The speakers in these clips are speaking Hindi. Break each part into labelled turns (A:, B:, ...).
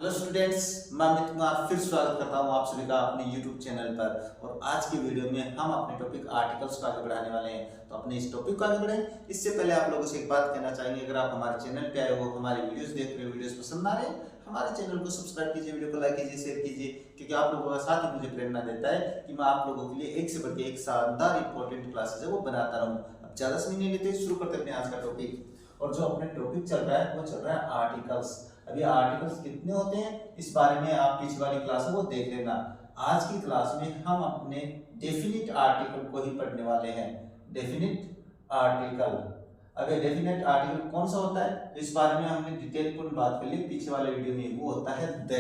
A: हेलो स्टूडेंट्स, मैं अमित कुमार फिर स्वागत करता हूं आप सभी का अपने YouTube चैनल पर। और आज की वीडियो में हम अपने टॉपिक आर्टिकल्स को आगे बढ़ाने वाले हैं। तो अपने इस टॉपिक को आगे बढ़ें इससे पहले आप लोगों से एक बात कहना चाहेंगे, अगर आप हमारे चैनल पे आए हो, हमारी वीडियोस देख रहे हो, वीडियोस पसंद आ रहे हैं, हमारे चैनल को सब्सक्राइब कीजिए, वीडियो को लाइक कीजिए, शेयर कीजिए, क्योंकि आप लोगों का साथ ही मुझे प्रेरणा देता है कि मैं आप लोगों के लिए एक से बढ़ के एक शानदार इंपॉर्टेंट क्लासेस है वो बनाता रहूं। अब ज्यादा समय नहीं लेते, शुरू करते अपने आज का टॉपिक। और जो अपने टॉपिक चल रहा है वो चल रहा है आर्टिकल्स। अभी आर्टिकल्स कितने होते हैं इस बारे में आप पिछली वाली क्लास है वो देख लेना। आज की क्लास में हम अपने डेफिनिट आर्टिकल को ही पढ़ने वाले हैं। Definite article. अब ये डेफिनिट आर्टिकल कौन सा होता है इस बारे में हमने डिटेल पूर्ण बात कर ली पिछले वाले वीडियो में। वो होता है द।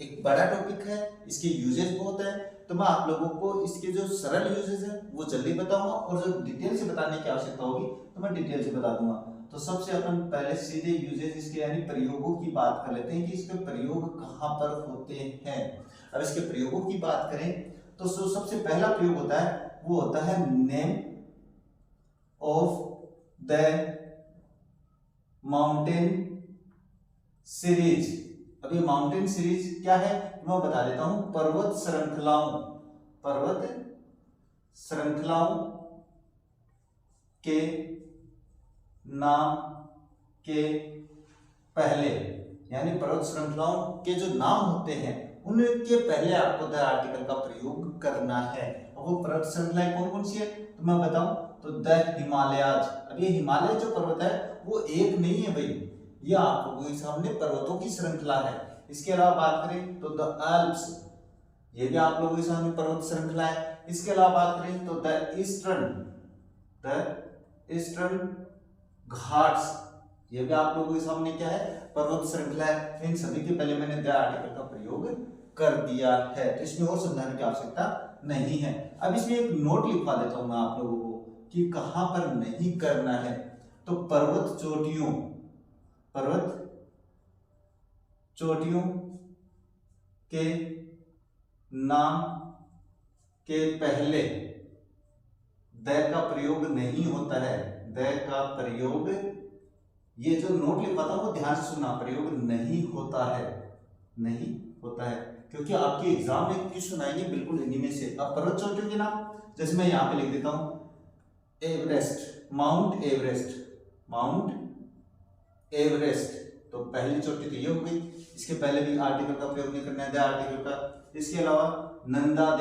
A: एक बड़ा टॉपिक है, इसके यूजेस बहुत है, तो मैं आप लोगों को इसके जो सरल यूजेस है वो जल्दी बताऊंगा, और जो डिटेल से बताने की आवश्यकता होगी तो मैं डिटेल से बता दूंगा। तो सबसे अपन पहले सीधे यूजेस इसके यानी प्रयोगों की बात कर लेते हैं कि इसके प्रयोग कहाँ पर होते हैं। अब इसके प्रयोगों की बात करें तो सबसे पहला प्रयोग होता है वो होता है name of the mountain series. अब ये माउंटेन सीरीज क्या है मैं बता देता हूं। पर्वत श्रृंखलाओं के नाम के पहले, यानी पर्वत श्रृंखलाओं के जो नाम होते हैं उनके पहले आपको द आर्टिकल का प्रयोग करना है। और वो पर्वत श्रृंखलाएं कौन कौन सी है तो मैं बताऊं तो द हिमालयाज। अब ये हिमालय जो पर्वत है वो एक नहीं है भाई, ये आप लोगों के सामने पर्वतों की श्रृंखला है। इसके अलावा बात करें तो द एल्प्स, ये भी आप लोगों के सामने पर्वत श्रृंखला है। इसके अलावा बात करें तो द ईस्टर्न घाट्स, ये भी आप लोगों के सामने क्या है पर्वत श्रृंखला है। इन सभी के पहले मैंने द आर्टिकल का प्रयोग कर दिया है, तो इसमें और समझाने की आवश्यकता नहीं है। अब इसमें एक नोट लिखवा देता हूं मैं आप लोगों को कि कहां पर नहीं करना है। तो पर्वत चोटियों के नाम के पहले द का प्रयोग नहीं होता है। द का प्रयोग, ये जो नोट लिखवाता हूं वो ध्यान से सुनना, प्रयोग नहीं होता है, क्योंकि आपके एग्जाम में क्वेश्चन आएंगे बिल्कुल इन्हीं में से। अब पर्वत चोटियों के नाम जैसे मैं यहां पे लिख देता हूं एवरेस्ट, माउंट एवरेस्ट, तो पहली चोटी तो ये हो गई। इसके पहले भी आर्टिकल का प्रयोग नहीं करना है द आर्टिकल का। इसके अलावा नंदा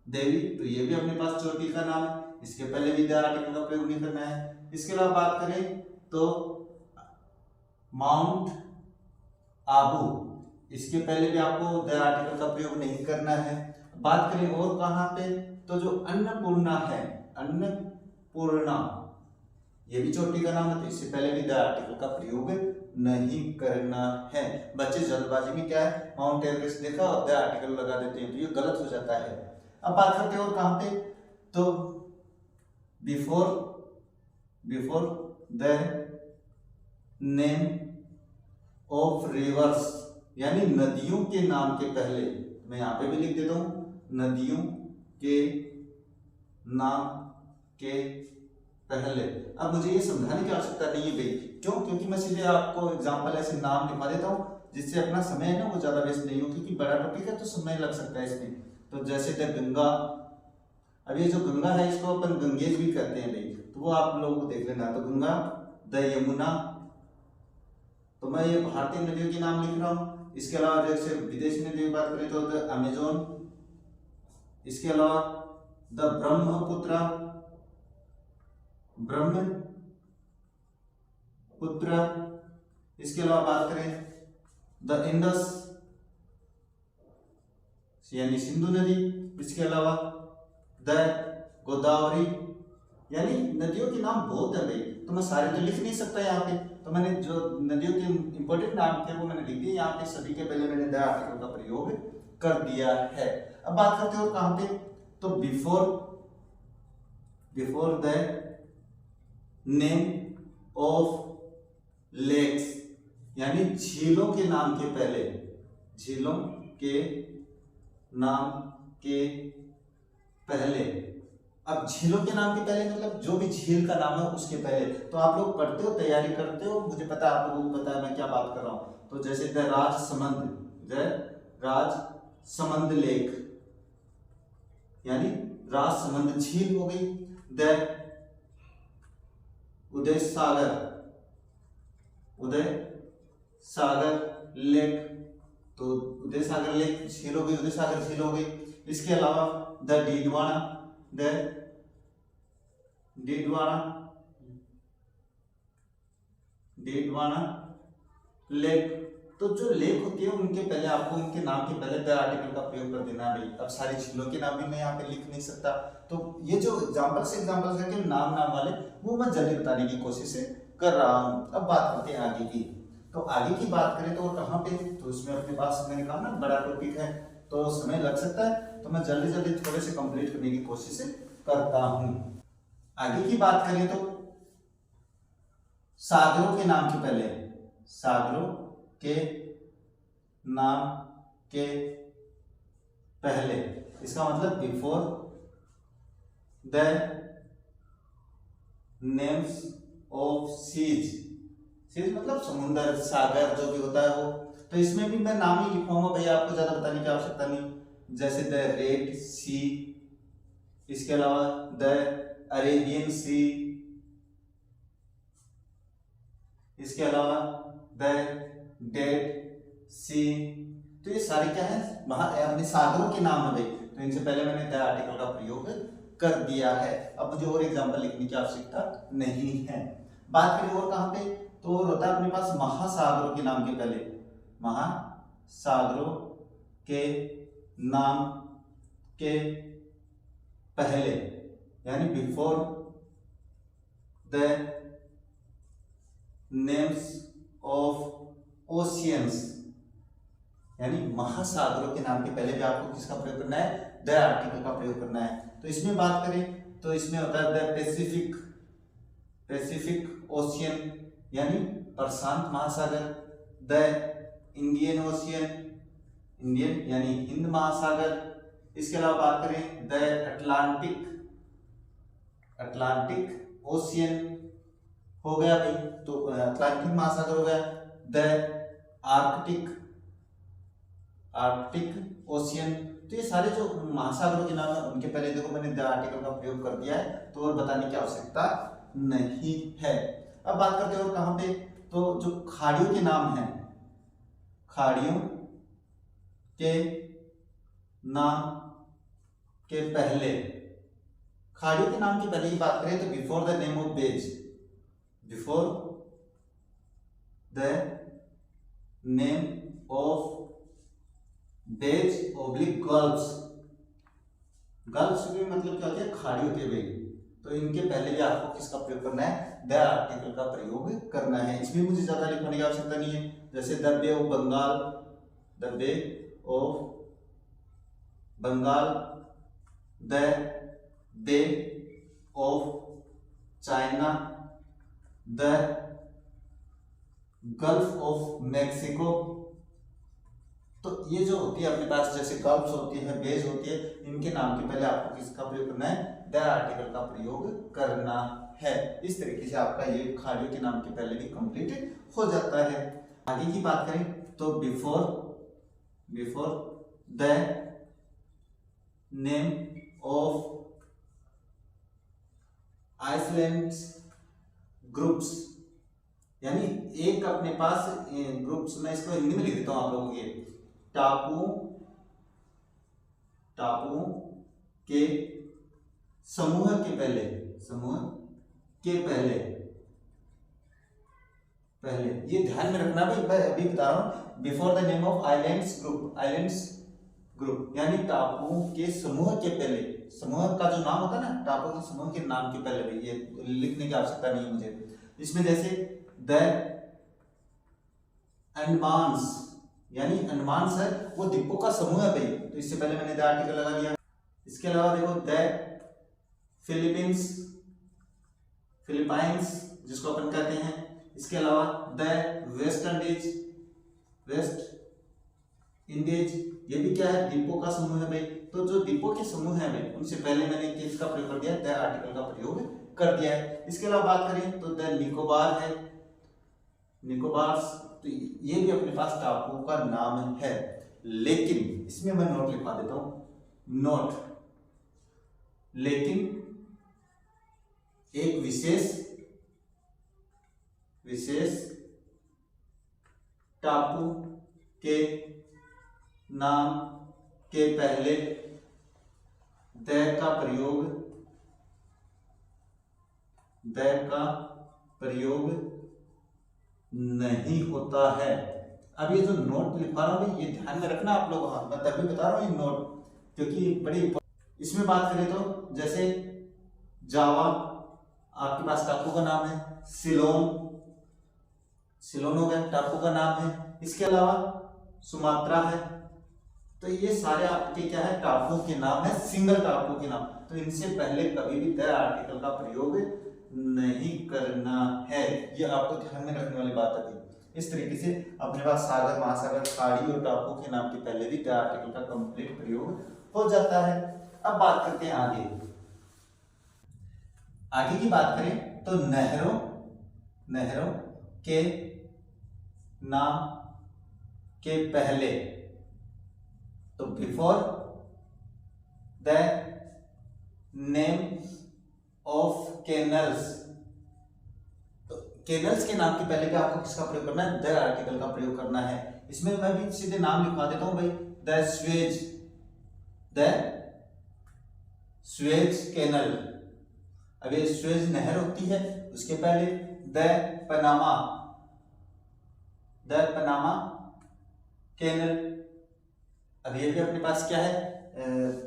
A: देवी, तो ये भी अपने पास चोटी का नाम है, इसके पहले भी द आर्टिकल का प्रयोग नहीं करना है। इसके अलावा बात करें तो माउंट आबू, इसके पहले भी आपको द आर्टिकल का प्रयोग नहीं करना है। बात करें और कहां पे तो जो अन्नपूर्णा है, ये भी चोटी का नाम है, तो इससे पहले भी द आर्टिकल का प्रयोग नहीं करना है। बच्चे जल्दबाजी में क्या है माउंट एवरेस्ट देखा और द आर्टिकल लगा देते हैं, तो ये गलत हो जाता है। अब बात करते हैं और कहां पे तो before the name of reverse, यानी नदियों के नाम के पहले, मैं यहां पे भी लिख देता हूं नदियों के नाम के पहले। अब मुझे ये समझाने की आवश्यकता नहीं है भाई, क्यों? क्योंकि मैं सीधे आपको एग्जांपल ऐसे नाम लिखवा देता हूं जिससे अपना समय है ना वो ज्यादा वेस्ट नहीं हो, क्योंकि बड़ा टॉपिक है तो समय लग सकता है इसमें। तो जैसे द गंगा, अब ये जो गंगा है इसको अपन गंगेज भी कहते हैं भाई, तो वो आप लोगों को देख लेना। तो गंगा, द यमुना, तो मैं ये भारतीय नदियों के नाम लिख रहा हूं। इसके अलावा जैसे विदेशी नदियों की बात करें तो द अमेजोन, इसके अलावा द ब्रह्मपुत्र, इसके अलावा बात करें द इंडस यानी सिंधु नदी, इसके अलावा द गोदावरी, यानी नदियों के नाम बहुत है भाई, तो मैं सारे तो लिख नहीं सकता यहाँ पे, तो मैंने जो नदियों के इंपॉर्टेंट नाम थे वो मैंने लिख दिए यहाँ पे। सभी के पहले मैंने द आर्टिकल का प्रयोग कर दिया है। अब बात करते हो कहां पे तो before the name of lakes, यानी झीलों के नाम के पहले, झीलों के नाम के पहले अब झीलों के नाम के पहले मतलब जो भी झील का नाम है उसके पहले। तो आप लोग पढ़ते हो, तैयारी करते हो, मुझे पता है आप लोगों को पता है मैं क्या बात कर रहा हूँ। तो जैसे द राजसमंद लेक यानी राजसमंद झील हो गई। द उदय सागर लेक, तो उदय सागर लेक झील हो गई, उदय सागर झील हो गई। इसके अलावा द डीडवाना लेक। तो जो लेक होती है उनके पहले आपको उनके नाम के पहले द आर्टिकल का प्रयोग कर देना है भाई। अब सारी झीलों के नाम भी मैं यहाँ पे लिख नहीं सकता, तो ये जो एग्जांपल्स है नाम वाले वो मैं जल्दी बताने की कोशिश कर रहा हूँ। अब बात करते हैं आगे की। तो आगे की बात करें तो कहाँ पे, तो उसमें अपने पास मैंने कहा ना बड़ा टॉपिक है तो समय लग सकता है, तो मैं जल्दी थोड़े से कंप्लीट करने की कोशिश करता हूँ। आगे की बात करें तो सागरों के नाम के पहले, इसका मतलब before the names of seas मतलब समुद्र सागर जो भी होता है वो। तो इसमें भी मैं नाम ही लिखवाऊंगा भैया, आपको ज्यादा बताने की आवश्यकता नहीं। जैसे द रेड सी, इसके अलावा द अरेबियन सी, इसके अलावा द डेड सी। तो ये सारे क्या है, अपने सागरों के नाम है भाई। तो इनसे पहले मैंने द आर्टिकल का प्रयोग कर दिया है। अब मुझे और एग्जांपल लिखने की आवश्यकता नहीं है। बात करें और कहां पे, तो और होता है अपने पास महासागरों के नाम के पहले, महासागरों के नाम के पहले यानी before the names of oceans, यानी महासागरों के नाम के पहले भी आपको किसका प्रयोग करना है, द आर्टिकल का प्रयोग करना है। तो इसमें बात करें तो इसमें होता है द पैसिफिक ओशियन यानी प्रशांत महासागर, द इंडियन ओशियन यानी हिंद महासागर। इसके अलावा बात करें द अटलांटिक ओशियन हो गया भाई, तो अटलांटिक महासागर हो गया। The Arctic ocean. तो ये सारे जो महासागरों के नाम है उनके पहले देखो मैंने द आर्टिकल का प्रयोग कर दिया है, तो और बताने की आवश्यकता नहीं है। अब बात करते हैं और कहां पे, तो जो खाड़ियों के नाम हैं, खाड़ियों के नाम के पहले, खाड़ियों के नाम के पहले की बात करें तो before the name of bays, before the name of bays oblique gulfs भी मतलब क्या होती है, खाड़ी होती है भाई। तो इनके पहले भी आपको किसका प्रयोग करना है, द आर्टिकल का प्रयोग करना है। इसमें मुझे ज्यादा लिखने की आवश्यकता नहीं है। जैसे the bay of Bengal, the bay of Bengal, the bay of China, the gulf of Mexico. तो ये जो होती है अपने पास, जैसे गल्फ्स होती है, बेज होती है, इनके नाम के पहले आपको किसका प्रयोग करना है, द आर्टिकल का प्रयोग करना है। इस तरीके से आपका ये खाड़ियों के नाम के पहले भी कंप्लीट हो जाता है। आगे की बात करें तो before the name of islands groups, यानी एक अपने पास ग्रुप्स, मैं इसको हिंदी में लिख देता हूं आप लोगों के, टापुओं के समूह के पहले ये ध्यान में रखना भाई, मैं अभी बता रहा हूं। Before the name of islands group यानी टापुओं के समूह के पहले, समूह का जो नाम होता है ना, टापुओं के समूह के नाम के पहले भी, ये लिखने की आवश्यकता नहीं है मुझे। इसमें जैसे द अंडमान्स, यानी अंडमान्स है वो द्वीपों का समूह है भाई, तो इससे पहले मैंने द आर्टिकल लगा दिया। इसके अलावा देखो द फिलीपाइंस जिसको अपन कहते हैं। इसके अलावा द वेस्ट इंगेज, ये भी क्या है, द्वीपों का समूह है भाई। तो जो द्वीपों के समूह है भाई, उनसे पहले मैंने किसका प्रयोग कर दिया, द आर्टिकल का प्रयोग कर दिया है। इसके अलावा बात करें तो द निकोबार है, निकोबार, तो ये भी अपने पास टापुओं का नाम है। लेकिन इसमें मैं नोट लिखवा देता हूं, नोट, लेकिन एक विशेष टापू के नाम के पहले द का प्रयोग नहीं होता है। अब ये जो नोट लिखवा रहा हूं ये ध्यान में रखना आप लोग, हाँ मैं तभी बता रहा हूं ये नोट, क्योंकि बड़ी। इसमें बात करें तो जैसे जावा आपके पास टापू का नाम है, सिलोन हो गया टापू का नाम है। इसके अलावा सुमात्रा है। तो ये सारे आपके क्या है, टापुओं के नाम है, सिंगल टापुओं के नाम। तो इनसे पहले कभी भी द आर्टिकल का प्रयोग नहीं करना है, ये आपको ध्यान में रखने वाली बात है। इस तरीके से अपने पास सागर, महासागर, खाड़ी और टापुओं के नाम के पहले भी द आर्टिकल का कंप्लीट प्रयोग हो जाता है। अब बात करते हैं आगे की बात करें तो नहरों के नाम के पहले, तो before the name of canals, तो कैनल्स के नाम के पहले भी आपको किसका प्रयोग करना है, द आर्टिकल का प्रयोग करना है। इसमें मैं भी सीधे नाम लिखवा देता हूं भाई, द स्वेज कैनल। अब ये स्वेज नहर होती है, उसके पहले द पनामा कैनल। अब ये भी अपने पास क्या है,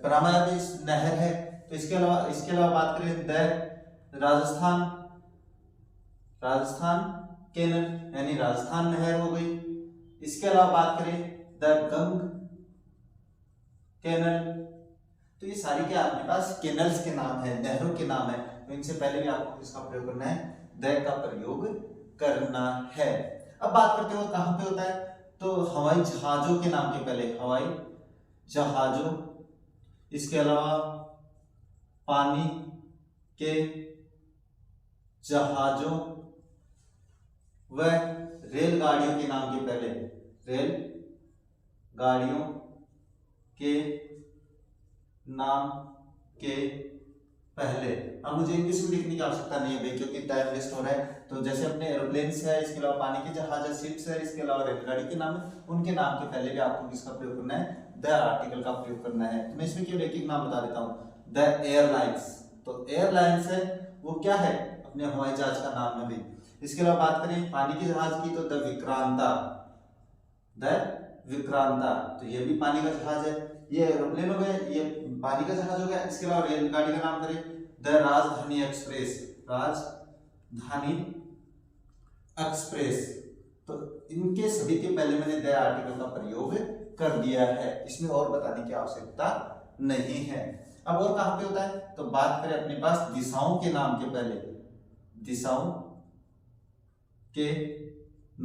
A: पनामा भी नहर है। तो इसके अलावा बात करें द राजस्थान कैनल, यानी राजस्थान नहर हो गई। इसके अलावा बात करें द गंग कैनल। तो ये सारी क्या अपने पास कैनल्स के नाम है, नहरों के नाम है। तो इनसे पहले भी आपको किसका प्रयोग करना है, द का प्रयोग करना है। अब बात करते हो कहां पे होता है, तो हवाई जहाजों के नाम के पहले, हवाई जहाजों, इसके अलावा पानी के जहाजों व रेलगाड़ियों के नाम के पहले, रेलगाड़ियों के नाम के पहले। अब मुझे इंग्लिश में लिखने की आवश्यकता नहीं है भाई, क्योंकि टाइम वेस्ट हो रहा है। तो जैसे अपने एरोप्लेन्स है, इसके अलावा पानी के जहाज है, शिप्स है, इसके अलावा रेलगाड़ी के नाम है, उनके नाम के पहले भी आपको किसका प्रयोग करना है, द आर्टिकल का प्रयोग करना है। तो मैं इसमें केवल एक नाम बता देता हूँ, द एयरलाइंस। तो एयरलाइंस है वो क्या है, अपने हवाई जहाज का नाम है भी। इसके अलावा बात करें पानी के जहाज की, तो द विक्रांता, तो ये भी पानी का जहाज है। ये एरोप्लेन हो गया, ये पानी का जहाज हो गया। इसके अलावा रेलगाड़ी का नाम करें द राजधानी एक्सप्रेस। तो इनके सभी के पहले मैंने द आर्टिकल का प्रयोग कर दिया है, इसमें और बताने की आवश्यकता नहीं है। अब और कहां पे होता है, तो बात करें अपने पास दिशाओं के नाम के पहले, दिशाओं के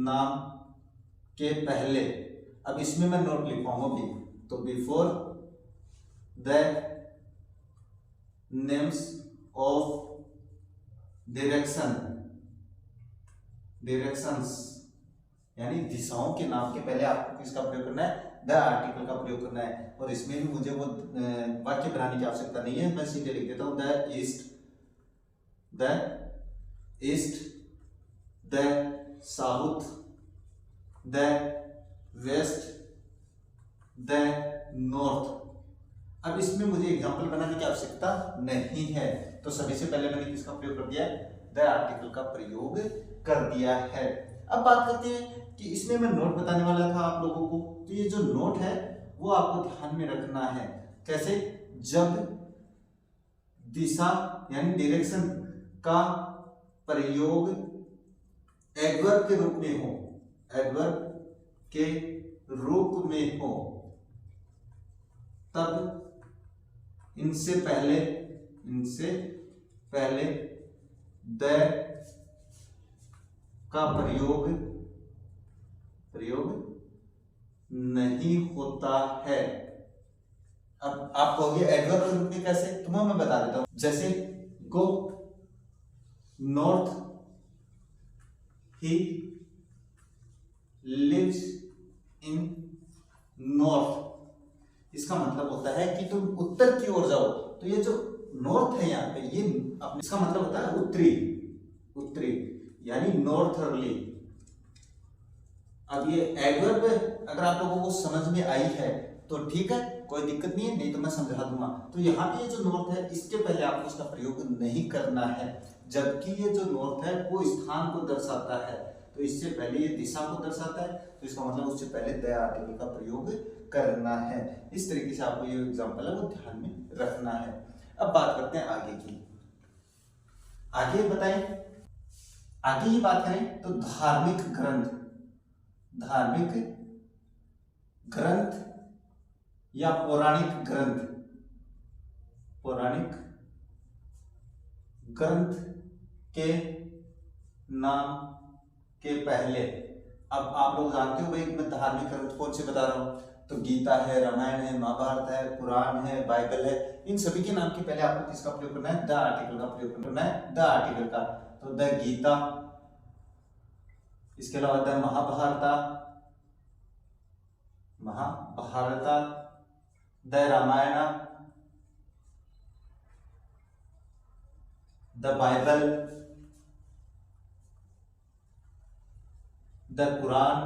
A: नाम के पहले। अब इसमें मैं नोट लिखवाऊंगा भी, तो before the names of directions, यानी दिशाओं के नाम के पहले आपको किसका प्रयोग करना है, द आर्टिकल का प्रयोग करना है। और इसमें भी मुझे वो वाक्य बनाने की आवश्यकता नहीं है, मैं सीधे लिख देता हूं, the east, the south, the west, the north. अब इसमें मुझे एग्जांपल बनाने की आवश्यकता नहीं है, तो सभी से पहले मैंने किसका प्रयोग कर दिया, द आर्टिकल का प्रयोग कर दिया है। अब बात करते हैं कि इसमें मैं नोट बताने वाला था आप लोगों को, तो ये जो नोट है वो आपको ध्यान में रखना है। कैसे, जब दिशा यानी डायरेक्शन का प्रयोग एडवर्ब के रूप में हो, एडवर्ब के रूप में हो, तब इनसे पहले द का प्रयोग नहीं होता है। अब आप कहोगे एडवर्ब के रूप में कैसे, तो मैं बता देता हूं। जैसे go north, he lives in north. इसका मतलब होता है कि तुम उत्तर की ओर जाओ। तो ये जो नॉर्थ है यहाँ पे, ये अपने इसका मतलब होता है उत्तरी, उत्तरी यानी नॉर्थर्ली। अब ये एडवर्ब अगर आप लोगों को समझ में आई है तो ठीक है, कोई दिक्कत नहीं है, नहीं तो मैं समझा दूंगा। तो यहाँ पे ये जो नॉर्थ है, इसके पहले आपको इसका प्रयोग नहीं करना है, जबकि ये जो नॉर्थ है वो स्थान को दर्शाता है, तो इससे पहले ये दिशा को दर्शाता है, तो इसका मतलब उससे पहले द आर्टिकल का प्रयोग करना है। इस तरीके से आपको ये एग्जांपल है वो ध्यान में रखना है। अब बात करते हैं आगे की। आगे बताएं, आगे ही बात करें तो धार्मिक ग्रंथ, धार्मिक ग्रंथ या पौराणिक ग्रंथ, पौराणिक ग्रंथ के नाम के पहले, अब आप लोग जानते हो भाई मैं धार्मिक ग्रंथ कौन से बता रहा हूं, तो गीता है, रामायण है, महाभारत है, पुराण है, बाइबल है, इन सभी के नाम के पहले आपको किसका प्रयोग करना है, द आर्टिकल का प्रयोग करना है, द आर्टिकल का। तो द गीता, इसके अलावा the Mahabharata, Mahabharata, the Ramayana, the Bible, the Quran.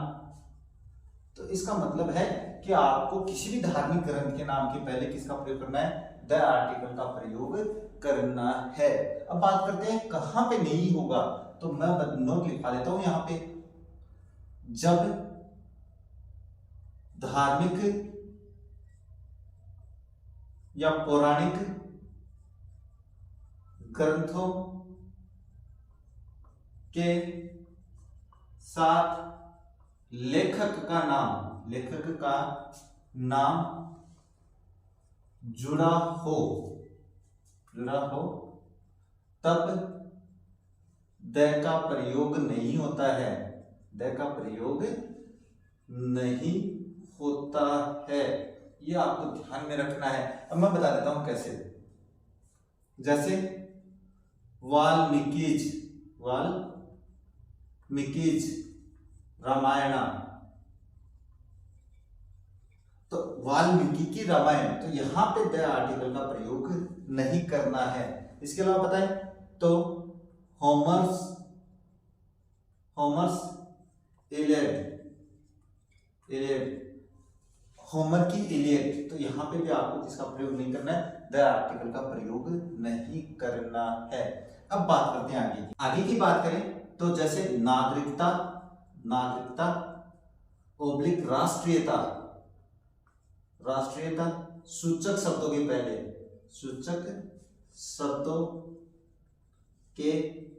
A: तो इसका मतलब है कि आपको किसी भी धार्मिक ग्रंथ के नाम के पहले किसका प्रयोग करना है, द आर्टिकल का प्रयोग करना है। अब बात करते हैं कहां पे नहीं होगा, तो मैं नोट लिखा देता हूं यहां पे। जब धार्मिक या पौराणिक ग्रंथों के साथ लेखक का नाम जुड़ा हो, तब द का प्रयोग नहीं होता है, द का प्रयोग नहीं होता है। ये आपको ध्यान में रखना है। अब मैं बता देता हूं कैसे। जैसे वाल्मीकिज रामायण, तो वाल्मीकि की रामायण, तो यहां पे द आर्टिकल का प्रयोग नहीं करना है। इसके अलावा बताएं तो होमर्स इलियड, होमर की इलियड, तो यहां पे भी आपको किसका प्रयोग नहीं करना है, द आर्टिकल का प्रयोग नहीं करना है। अब बात करते हैं आगे की बात करें तो जैसे नागरिकता ओब्लिक राष्ट्रीयता, सूचक शब्दों के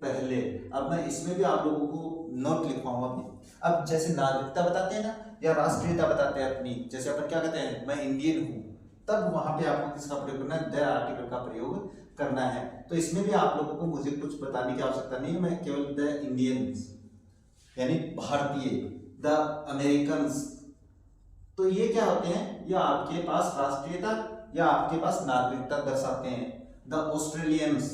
A: पहले, अब मैं इसमें भी आप लोगों को नोट लिखवाऊंगा अभी। अब जैसे नागरिकता बताते हैं ना, या राष्ट्रीयता बताते हैं अपनी, जैसे अपन क्या कहते हैं, मैं इंडियन हूं, तब वहां पे आपको किसका प्रयोग करना है, द आर्टिकल का प्रयोग करना है। तो इसमें भी आप लोगों को मुझे कुछ बताने की आवश्यकता नहीं है, मैं केवल द इंडियंस यानी भारतीय, द अमेरिकन्स, तो ये क्या होते हैं, ये आपके पास राष्ट्रीयता या आपके पास नागरिकता दर्शाते हैं। द ऑस्ट्रेलियंस,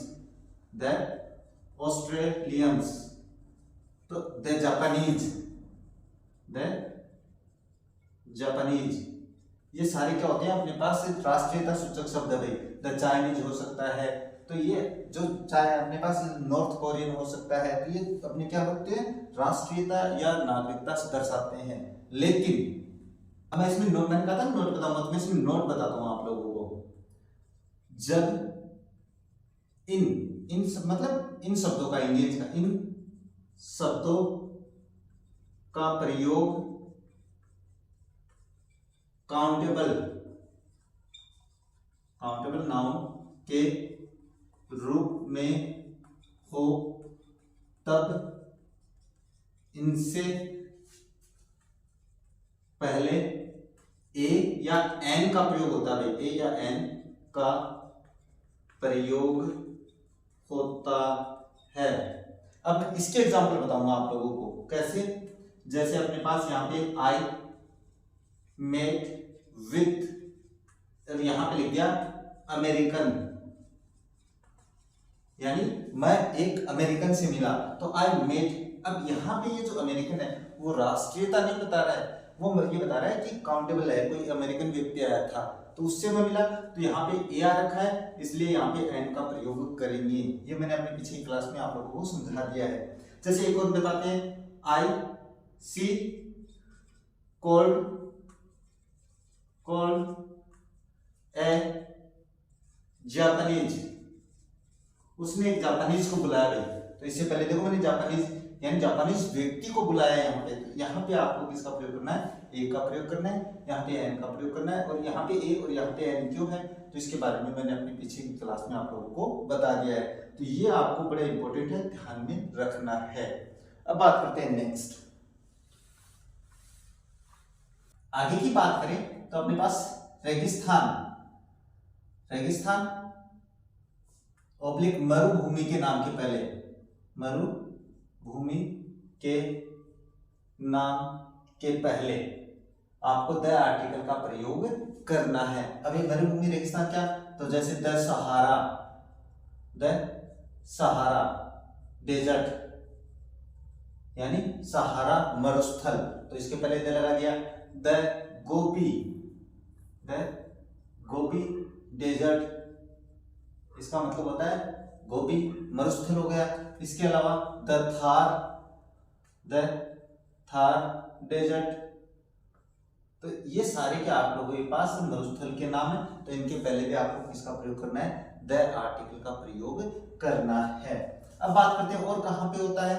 A: तो द जापानीज, ये सारे क्या होते हैं अपने पास सिर्फ राष्ट्रीयता सूचक शब्द है भाई। द चाइनीज हो सकता है, तो ये जो चाहे अपने पास नॉर्थ कोरियन हो सकता है, तो ये अपने क्या होते हैं, राष्ट्रीयता या नागरिकता से दर्शाते हैं। लेकिन अब मैं इसमें नोट, मैंने कहा था नोट बताऊंगा, तो मैं इसमें नोट बताता हूं आप लोगों को। जब मतलब इन शब्दों का, इंडियंस का, इन शब्दों का प्रयोग काउंटेबल नाउन के रूप में हो, तब इनसे पहले ए या एन का प्रयोग होता है, ए या एन का प्रयोग होता है। अब इसके एग्जांपल बताऊंगा आप लोगों को कैसे। जैसे अपने पास यहाँ पे आई मेट विथ, और यहां पे लिख दिया अमेरिकन, यानी मैं एक अमेरिकन से मिला, तो आई मेट। अब यहाँ पे ये जो अमेरिकन है वो राष्ट्रीयता नहीं बता रहा है, वो ये बता रहा है कि काउंटेबल है, कोई अमेरिकन व्यक्ति आया था तो उससे मैं मिला, तो यहाँ पे ए आ रखा है, इसलिए यहाँ पे एन का प्रयोग करेंगे। ये मैंने अपनी पिछली क्लास में आप लोगों को समझा दिया है। जैसे एक और बताते हैं, आई सी कोल्ड ए जापानीज, उसने एक जापानीज को बुलाया भाई। तो इससे पहले देखो मैंने जापानीज यानी जापानीज व्यक्ति को बुलाया यहाँ पे, तो यहाँ पे आपको किसका प्रयोग करना है, ए का प्रयोग करना है, यहाँ पे एन का प्रयोग करना है, और यहाँ पे ए और यहाँ पे एन क्यों है, तो इसके बारे में मैंने अपनी पिछली क्लास में आप लोगों को बता दिया है। तो ये आपको बड़ा इंपॉर्टेंट है, ध्यान में रखना है। अब बात करते हैं नेक्स्ट, आगे की बात करें तो अपने पास रेगिस्तान ऑब्लिक मरुभूमि के नाम के पहले, मरुभूमि के नाम के पहले आपको द आर्टिकल का प्रयोग करना है। अब ये मरुभूमि रेगिस्तान क्या, तो जैसे द सहारा डेजर्ट, यानी सहारा मरुस्थल, तो इसके पहले द लगा दिया। द गोबी डेजर्ट, इसका मतलब होता है गोबी मरुस्थल हो गया। इसके अलावा द थार डेजर्ट, तो ये सारे क्या आप लोगों के पास मरुस्थल के नाम है, तो इनके पहले भी आपको किसका प्रयोग करना है, द आर्टिकल का प्रयोग करना है। अब बात करते हैं और कहां पे होता है,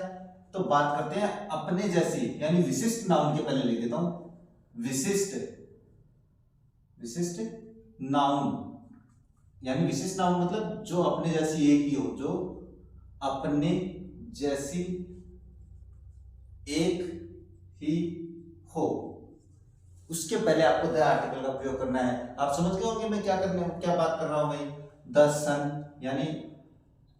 A: तो बात करते हैं अपने जैसी, यानी विशिष्ट नाउन के पहले लिख देता हूं, विशिष्ट नाउन, यानी विशिष्ट नाउन मतलब जो अपने जैसी एक ही हो, जो अपने जैसी एक ही हो, उसके पहले आपको द आर्टिकल का प्रयोग करना है। आप समझ गए होंगे मैं क्या बात कर रहा हूं भाई। द सन यानी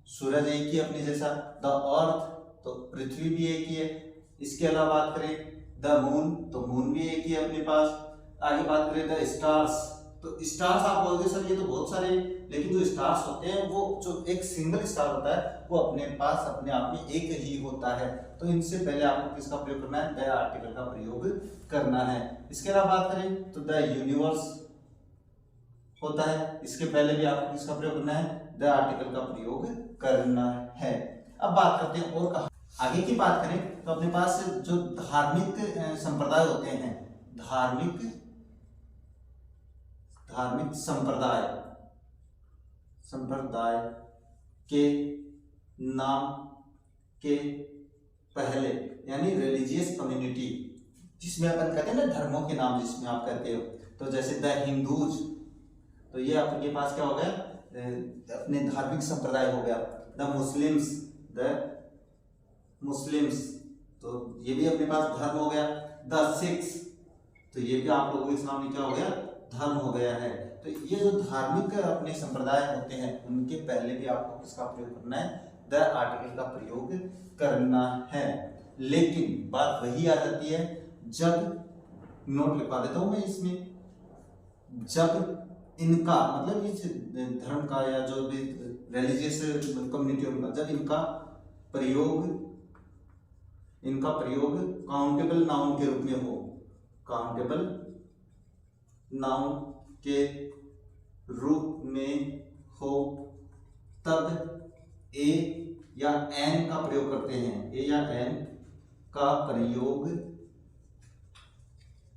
A: सूरज एक ही अपने जैसा, द अर्थ तो पृथ्वी भी एक ही है। इसके अलावा बात करें द मून, तो मून भी एक ही है अपने पास। आगे बात करें द स्टार्स, तो स्टार्स आप बोलोगे सर ये तो बहुत सारे, लेकिन जो स्टार्स होते हैं वो जो एक सिंगल स्टार होता है वो अपने पास अपने आप में एक ही होता है, तो इनसे पहले आपको किसका प्रयोग करना है, द आर्टिकल का प्रयोग करना है। इसके अलावा बात करें तो द यूनिवर्स होता है, इसके पहले भी आपको किसका प्रयोग करना है, द आर्टिकल का प्रयोग करना है। अब बात करते हैं और कहा, आगे की बात करें तो अपने पास जो धार्मिक संप्रदाय होते हैं, धार्मिक संप्रदाय के नाम के पहले, यानी रिलीजियस कम्युनिटी, जिसमें अपन कहते हैं ना धर्मों के नाम जिसमें आप कहते हो, तो जैसे द हिंदूज, तो ये आपके पास क्या हो गया, अपने धार्मिक संप्रदाय हो गया। द मुस्लिम्स, तो ये भी अपने पास धर्म हो गया। द सिख्स, तो ये भी आप लोगों के सामने क्या हो गया, धर्म हो गया है। तो ये जो धार्मिक अपने संप्रदाय होते हैं उनके पहले भी आपको किसका प्रयोग करना है, द आर्टिकल का प्रयोग करना है। लेकिन बात वही आ जाती है, जब नोट लिखवा देता हूं मैं इसमें, जब इनका मतलब इस धर्म का या जो भी रिलीजियस कम्युनिटी उनका, जब इनका प्रयोग काउंटेबल नाउन के रूप में हो, काउंटेबल नाउन के रूप में हो, तब ए या एन का प्रयोग करते हैं, ए या एन का प्रयोग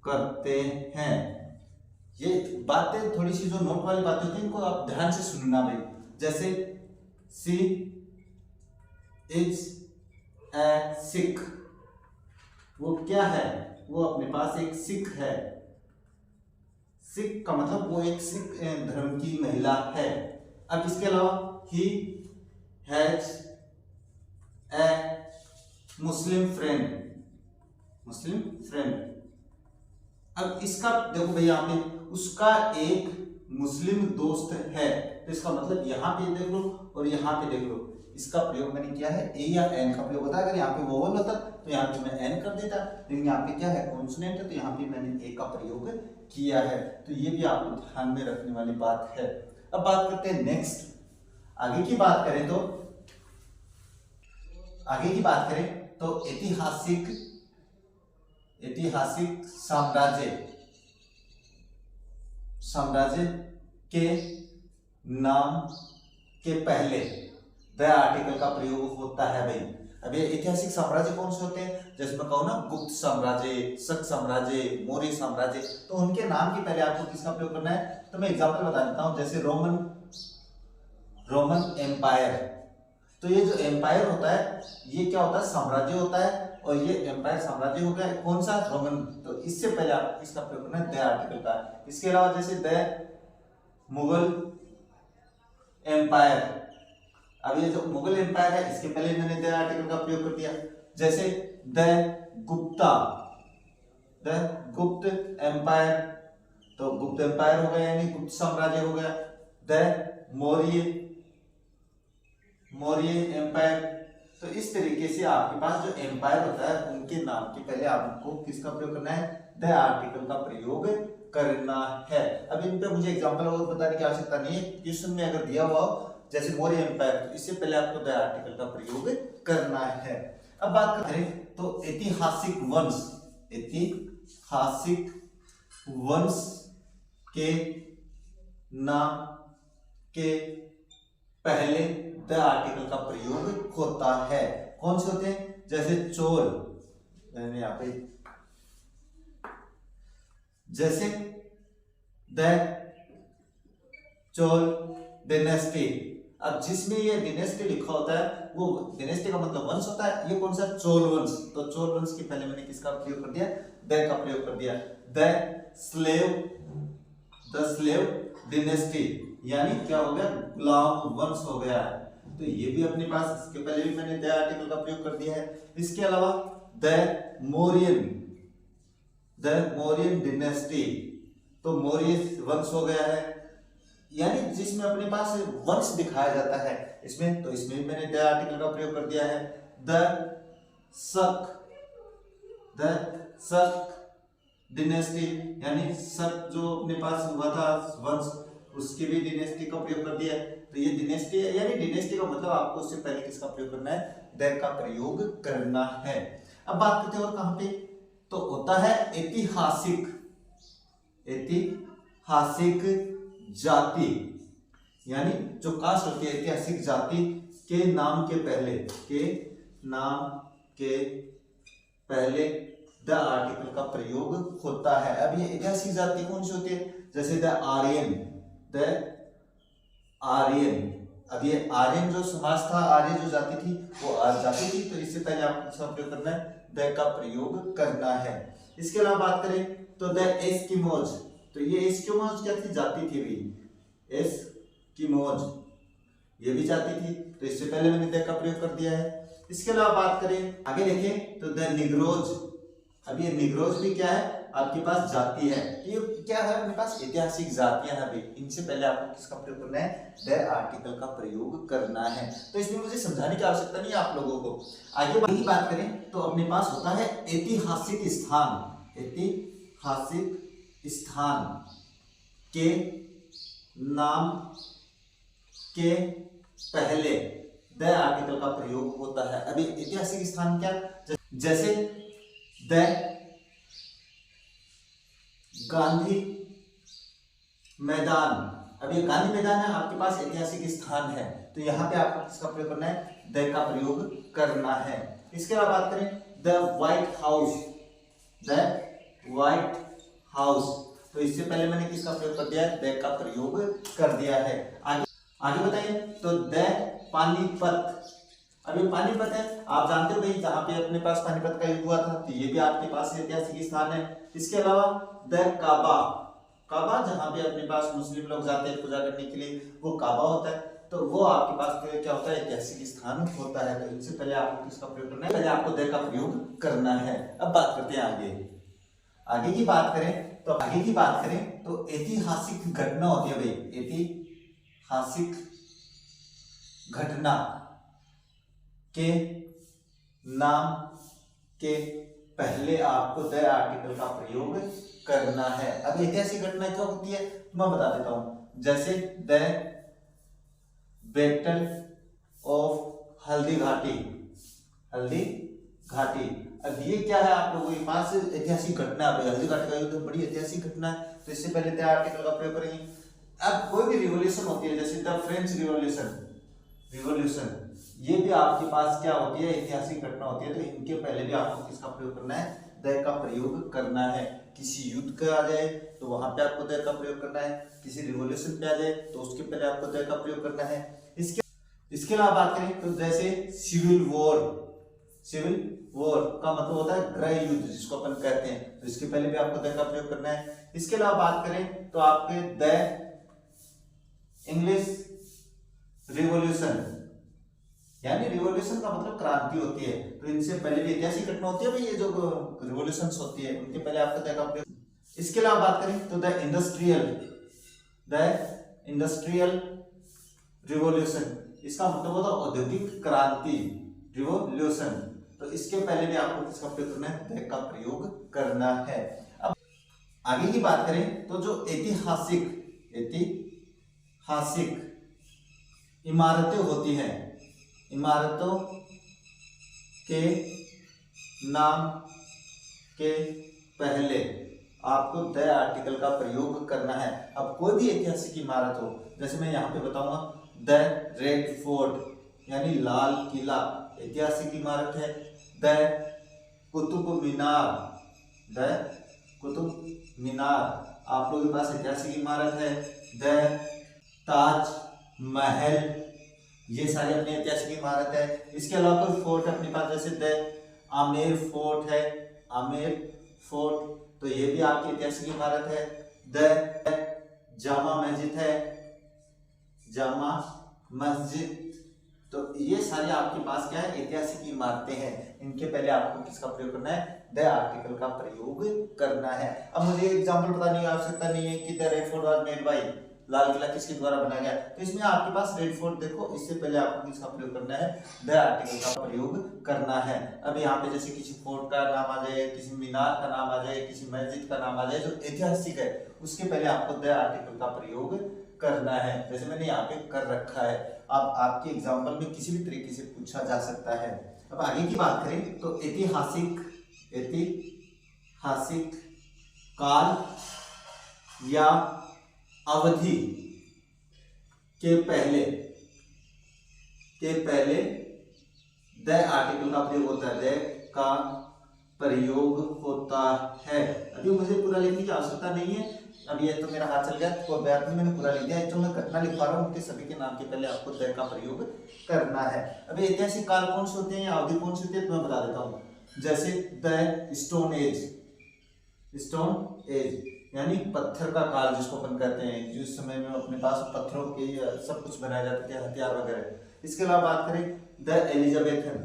A: करते हैं। ये बातें थोड़ी सी जो नोट वाली बातें होती हैं इनको आप ध्यान से सुनना भाई। जैसे सी इज ए सिख, वो क्या है, वो अपने पास एक सिख है। सिख का मतलब वो एक सिख धर्म की महिला है। अब इसके अलावा he has a Muslim friend, अब इसका देखो भाई यहाँ पे उसका एक मुस्लिम दोस्त है, तो इसका मतलब यहाँ पे देख लो और यहाँ पे देख लो, इसका प्रयोग मैंने किया है ए या एन का प्रयोग होता है। अगर यहाँ पे वोवल होता तो यहाँ पे मैं एन कर देता, लेकिन यहाँ पे क्या है कॉन्सोनेंट है, तो यहाँ पे मैंने ए का प्रयोग किया है। तो ये भी आपको ध्यान में रखने वाली बात है। अब बात करते हैं नेक्स्ट, आगे की बात करें तो ऐतिहासिक साम्राज्य के नाम के पहले द आर्टिकल का प्रयोग होता है भाई। अब ये ऐतिहासिक साम्राज्य कौन से होते हैं, जैसे मैं कहूँ ना गुप्त साम्राज्य, शक साम्राज्य, मौर्य साम्राज्य, तो उनके नाम के पहले आपको किसका प्रयोग करना है। तो मैं एग्जांपल बता देता हूँ, जैसे रोमन एम्पायर। तो ये जो एम्पायर होता है ये क्या होता है, साम्राज्य होता है, और ये एम्पायर साम्राज्य हो गया कौन सा, रोमन। तो इससे पहले आपको किसका प्रयोग करना है, द आर्टिकल का। इसके अलावा जैसे द मुगल एम्पायर, अब ये जो मुगल एम्पायर है इसके पहले मैंने द आर्टिकल का प्रयोग कर दिया। जैसे द गुप्त एम्पायर, तो गुप्त एम्पायर हो गया यानी गुप्त साम्राज्य हो गया। The Maurya empire. तो इस तरीके से आपके पास जो एम्पायर होता है उनके नाम के पहले आपको किसका प्रयोग करना है, द आर्टिकल का प्रयोग करना है। अब इन पे मुझे एग्जांपल और बताने की आवश्यकता नहीं है, क्वेश्चन में अगर दिया हुआ हो जैसे मौर्य एम्पायर, तो इससे पहले आपको द आर्टिकल का प्रयोग करना है। अब बात करें तो ऐतिहासिक वंश के नाम के पहले द आर्टिकल का प्रयोग होता है। कौन से होते हैं, जैसे चोल, मैंने यहाँ पे जैसे द चोल डिनेस्टी। अब जिसमें ये डिनेस्टी लिखा होता है वो डिनेस्टी का मतलब वंश होता है, ये कौन सा, चोल वंश। तो चोल वंश के पहले मैंने किसका प्रयोग कर दिया, द का प्रयोग कर दिया। द स्लेव डिनेस्टी यानी क्या हो गया, गुलाम वंश हो गया है। तो ये भी अपने पास, इसके पहले भी मैंने द आर्टिकल का प्रयोग कर दिया है। इसके अलावा द मौर्यन डिनेस्टी, तो मौर्य वंश हो गया है, यानी जिसमें अपने पास वंश दिखाया जाता है इसमें, तो इसमें भी मैंने द आर्टिकल का प्रयोग कर दिया है। द शक डिनेस्टी यानी शक जो अपने पास हुआ था वंश, उसके भी डिनेस्टी का प्रयोग कर दिया है। तो ये डिनेस्टी है, यानी डिनेस्टी का मतलब आपको उससे पहले किसका प्रयोग करना है, द का प्रयोग करना है। अब बात करते हैं और कहां पे, तो होता है ऐतिहासिक जाति, यानी जो कास्ट होती है ऐतिहासिक जाति के नाम के पहले द आर्टिकल का प्रयोग होता है। अब ये ऐतिहासिक जाति कौन सी होती है, जैसे द आर्यन। अब ये आर्यन जो समाज था, आर्य जो जाति थी वो आर्य जाति थी, तो इससे पहले आपको इसका प्रयोग करना है, द का प्रयोग करना है। इसके अलावा बात करें तो द एस्किमोज, तो ये एस्किमोज क्या थी, जाति थी भी, एस्किमोज ये भी जाति थी, तो इससे पहले मैंने द का प्रयोग कर दिया है। इसके अलावा बात करें आगे देखें तो द निग्रोज। अब ये निग्रोज भी क्या है, आपके पास जाति है, ये क्या है अपने पास ऐतिहासिक जातियां हैं भाई, इनसे पहले आपको किसका प्रयोग करना है, द आर्टिकल का प्रयोग करना है। तो इसमें मुझे समझाने की आवश्यकता नहीं है आप लोगों को। आगे बात करें तो अपने पास होता है ऐतिहासिक स्थान के नाम के पहले द आर्टिकल का प्रयोग होता है। अभी ऐतिहासिक स्थान क्या, जैसे द गांधी मैदान। अब ये गांधी मैदान है, आपके पास ऐतिहासिक स्थान है, तो यहाँ पे आपको किसका प्रयोग करना है, द का प्रयोग करना है। इसके अलावा बात करें द व्हाइट हाउस, तो इससे पहले मैंने किसका प्रयोग कर दिया है, द का प्रयोग कर दिया है। आगे बताइए तो द पानीपत। अब ये पानीपत है, आप जानते हो भाई जहां पे अपने पास पानीपत का युद्ध हुआ था, तो ये भी आपके पास ऐतिहासिक स्थान है। इसके अलावा द काबा जहां पे अपने पास मुस्लिम लोग जाते हैं पूजा करने के लिए, वो काबा होता है, तो वो आपके पास क्या होता है, ऐतिहासिक स्थान होता है। तो इनसे पहले आपको किसका प्रयोग करना है, पहले आपको द का प्रयोग करना है। अब बात करते हैं आगे की बात करें तो ऐतिहासिक घटना होती है भाई, ऐतिहासिक घटना के नाम के पहले आपको द आर्टिकल का प्रयोग करना है। अब ऐतिहासिक घटना क्या होती है मैं बता देता हूं, जैसे the battle of Haldi Ghati. Haldi Ghati, अब ये क्या है आप लोगों के पास ऐतिहासिक घटना है। हल्दी घाटी का युद्ध बड़ी ऐतिहासिक घटना है, तो इससे पहले द आर्टिकल का प्रयोग करेंगे। अब कोई भी रिवॉल्यूशन होती है, जैसे द फ्रेंच रिवॉल्यूशन, ये भी आपके पास क्या होती है, ऐतिहासिक घटना होती है। तो इनके पहले भी आपको किसका प्रयोग करना है, द का प्रयोग करना है। किसी युद्ध का आ जाए तो वहां पे आपको द का प्रयोग करना है, किसी रिवॉल्यूशन पे आ जाए तो उसके पहले आपको द का प्रयोग करना है। इसके अलावा बात करें तो जैसे सिविल वॉर का मतलब होता है गृह युद्ध जिसको अपन कहते हैं, तो इसके पहले भी आपको द का प्रयोग करना है। इसके अलावा बात करें तो आपके द इंग्लिश रिवॉल्यूशन, यानी रिवॉल्यूशन का मतलब क्रांति होती है, तो इनसे पहले भी ऐतिहासिक घटना होती है भाई, ये जो रिवॉल्यूशंस होती है उनके पहले आपको द का प्रयोग। इसके अलावा बात करें तो द इंडस्ट्रियल रिवॉल्यूशन, इसका मतलब होता है औद्योगिक क्रांति रिवॉल्यूशन, तो इसके पहले भी आपको किसका प्रयोग करना है, द का प्रयोग करना है। अब आगे की बात करें तो जो ऐतिहासिक इमारतें होती हैं, इमारतों के नाम के पहले आपको द आर्टिकल का प्रयोग करना है। अब कोई भी ऐतिहासिक इमारत हो, जैसे मैं यहाँ पे बताऊंगा द रेड फोर्ट यानी लाल किला ऐतिहासिक इमारत है। द कुतुब मीनार आप लोगों के पास ऐतिहासिक इमारत है। द ताज महल, ये सारी अपनी ऐतिहासिक इमारत है। इसके अलावा कोई फोर्ट अपने पास, जैसे द आमेर फोर्ट है, आमेर फोर्ट, तो ये भी आपकी ऐतिहासिक इमारत है। द जामा मस्जिद है, जामा मस्जिद, तो ये सारी आपके पास क्या है, ऐतिहासिक इमारतें हैं। इनके पहले आपको किसका प्रयोग करना है, द आर्टिकल का प्रयोग करना है। अब मुझे एग्जांपल बताने की आवश्यकता नहीं है कि the Red Fort was made by, लाल किला किसके द्वारा बनाया गया, तो इसमें आपके पास रेड फोर्ट देखो, इससे पहले आपको किसका प्रयोग करना है, द आर्टिकल का प्रयोग करना है। अब यहाँ पे जैसे किसी फोर्ट का नाम आ जाए, किसी मीनार का नाम आ जाए, किसी मस्जिद का नाम आ जाए जो ऐतिहासिक है, उसके पहले आपको द आर्टिकल का प्रयोग करना है, जैसे मैंने यहाँ पे कर रखा है। अब आपके एग्जाम्पल में किसी भी तरीके से पूछा जा सकता है। अब आगे की बात करें तो ऐतिहासिक काल या अवधि के पहले द आर्टिकल का प्रयोग होता है, द का प्रयोग होता है। अभी मुझे पूरा लिखने की आवश्यकता नहीं है, अब ये तो मेरा हाथ चल गया, तो बैठ में मैंने पूरा लिख दिया। जो मैं घटना लिख पा रहा हूँ उनके सभी के नाम के पहले आपको द का प्रयोग करना है। अभी ऐतिहासिक काल कौन से होते हैं या अवधि कौन सी होती है तो मैं बता देता हूँ, जैसे द स्टोन एज यानी पत्थर का काल जिसको अपन कहते हैं, जिस समय में अपने पास पत्थरों के सब कुछ बनाए जाते थे, हथियार वगैरह। इसके अलावा बात करें द एलिजाबेथन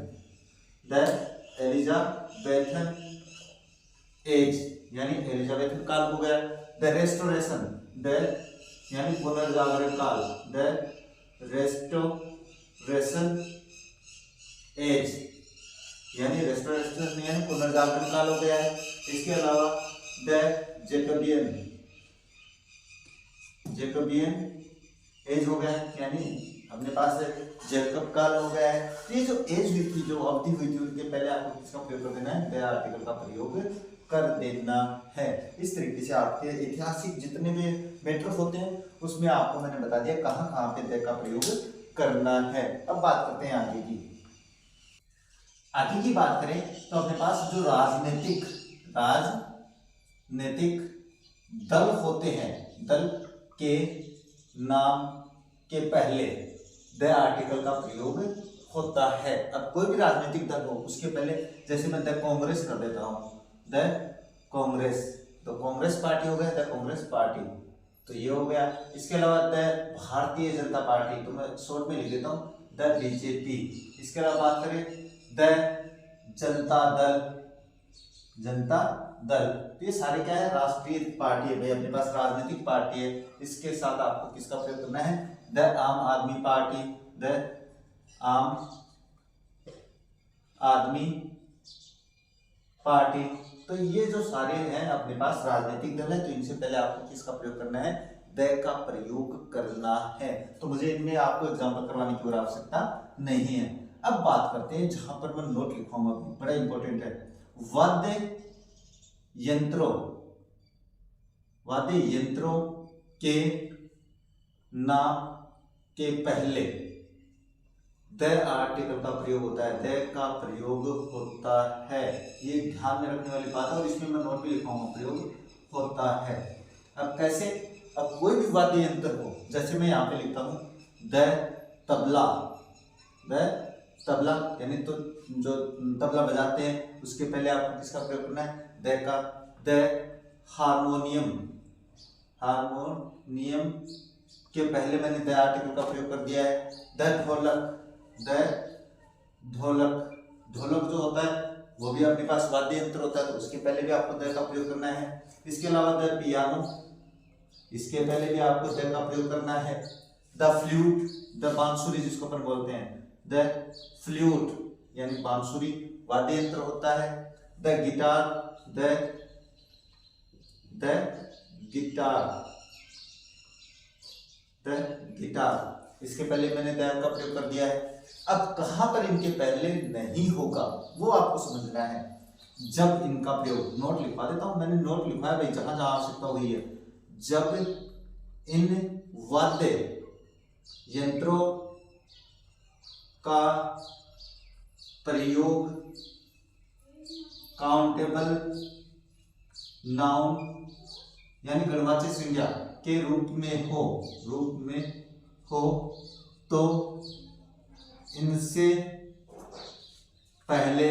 A: एज यानी एलिजाबेथन काल हो गया। द रेस्टोरेशन यानी पुनर्जागरण काल, द रेस्टोरेशन एज यानी रेस्टोरेशन यानी पुनर्जागरण काल हो गया है। इसके अलावा द जैकोबियन एज हो गया है, यानी अपने पास जैकब काल हो गया है। तो ये जो एज हुई थी, जो अवधि हुई थी, उनके पहले आपको किसका प्रयोग कर देना है, द आर्टिकल का प्रयोग कर देना है। इस तरीके से आपके ऐतिहासिक जितने भी मैटर होते हैं उसमें आपको मैंने बता दिया कहाँ कहाँ पे द का प्रयोग करना है। अब बात करते हैं आगे की बात करें तो अपने पास जो राजनीतिक दल होते हैं, दल के नाम के पहले द आर्टिकल का प्रयोग होता है। अब कोई भी राजनीतिक दल हो उसके पहले, जैसे मैं द कांग्रेस कर देता हूँ, द कांग्रेस, तो कांग्रेस पार्टी हो गया, द कांग्रेस पार्टी, तो ये हो गया। इसके अलावा द भारतीय जनता पार्टी, तो मैं शॉर्ट में लिख देता हूँ द बीजेपी। इसके अलावा बात करें द जनता दल, तो ये सारे क्या है, राष्ट्रीय पार्टी है भाई, अपने पास राजनीतिक पार्टी है। इसके साथ आपको किसका प्रयोग करना है, द आम आदमी पार्टी, द आम आदमी पार्टी। तो ये जो सारे हैं अपने पास राजनीतिक दल है, तो इनसे पहले आपको किसका प्रयोग करना है, द का प्रयोग करना है। तो मुझे इनमें आपको एग्जाम्पल करवाने की और आवश्यकता नहीं है। अब बात करते हैं, जहां पर मैं नोट लिखूंगा बड़ा इंपॉर्टेंट है, वाद्य यंत्रों, वाद्य यंत्रों के नाम के पहले द आर्टिकल का प्रयोग होता है, द का प्रयोग होता है। ये ध्यान में रखने वाली बात है और इसमें मैं नोट भी लिखाऊंगा, प्रयोग होता है। अब कैसे, अब कोई भी वाद्य यंत्र हो, जैसे मैं यहाँ पे लिखता हूं द तबला, द तबला यानी तो जो तबला बजाते हैं उसके पहले आपको किसका प्रयोग करना है, द का। द हारमोनियम, हारमोनियम के पहले मैंने द आर्टिकल का प्रयोग कर दिया है। द ढोलक, द ढोलक, ढोलक जो होता है वो भी अपने पास वाद्य यंत्र होता है, तो उसके पहले भी आपको द का प्रयोग करना है। इसके अलावा द पियानो, इसके पहले भी आपको द का प्रयोग करना है। द फ्लूट, द बांसुरी जिसको अपन बोलते हैं, द फ्लूट यानी बांसुरी वाद्य यंत्र होता है। The guitar, the guitar, the guitar, इसके पहले मैंने द का प्रयोग कर दिया है। अब कहां पर इनके पहले नहीं होगा वो आपको समझना है। जब इनका प्रयोग, नोट लिखवा देता हूं, मैंने नोट लिखवाया भाई, जहां जहां आवश्यकता हुई है। जब इन वाद्य यंत्रों का प्रयोग काउंटेबल नाउन यानी गणवाच्य संज्ञा के रूप में हो, तो इनसे पहले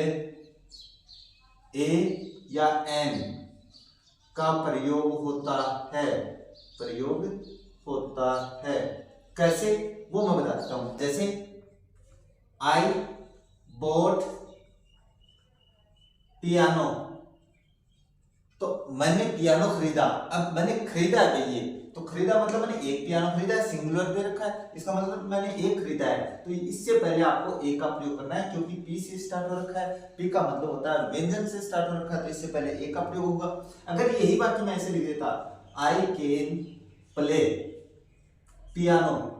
A: ए या एन का प्रयोग होता है, प्रयोग होता है। कैसे वो मैं बता देता हूं। जैसे आई बॉट पियानो, तो मैंने पियानो खरीदा। अब मैंने खरीदा है ये, तो खरीदा मतलब मैंने एक पियानो खरीदा है, सिंगुलर दे रखा है, इसका मतलब मैंने एक खरीदा है। तो इससे पहले आपको ए का प्रयोग करना है, क्योंकि पी से स्टार्ट हो रखा है, पी का मतलब होता है व्यंजन से स्टार्ट हो रखा है, तो इससे पहले ए का प्रयोग होगा। अगर यही बात मैं ऐसे लिख देता, आई कैन प्ले पियानो,